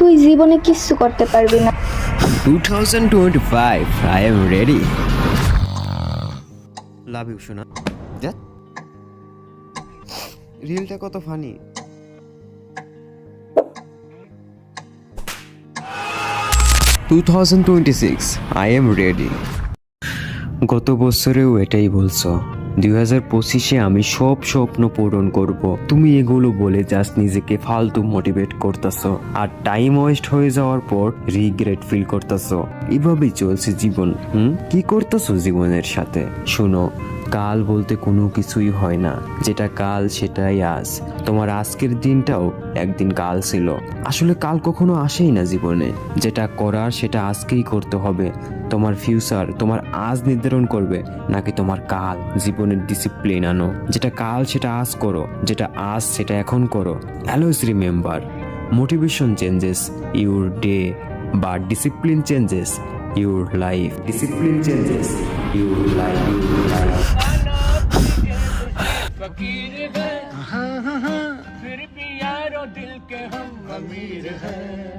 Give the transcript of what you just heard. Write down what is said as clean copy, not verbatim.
তুই জীবনে কিচ্ছু করতে পারবি না। 2025 I am ready. Love you শোনা। রিলটা কত ফানি। 2026 I am ready. গত বছরেও এটাই বলছো, 2025-এ আমি সব স্বপ্ন পূরণ করব। তুমি এগুলো বলে জাস্ট নিজেকে ফালতু মোটিভেট করতেছো, আর টাইম ওয়েস্ট হয়ে যাওয়ার পর রিগ্রেট ফিল করতেছো। এভাবেই চলছে জীবন। কি করতেছো জীবনের সাথে? শুনো, কাল বলতে কোনো কিছুই হয় না, যেটা কাল সেটাই আজ। তোমার আজকের দিনটাও একদিন কাল ছিল। আসলে কাল কখনো আসেই না জীবনে। যেটা করার সেটা আজকেই করতে হবে। তোমার ফিউচার তোমার আজ নির্ধারণ করবে, নাকি তোমার কাল। জীবনের ডিসিপ্লিন আনো, যেটা কাল সেটা আজ করো, যেটা আজ সেটা এখন করো। Always remember, motivation changes your day, but discipline changes your life. Discipline changes your life. फकीर है फिर भी यारो दिल के हम अमीर हैं।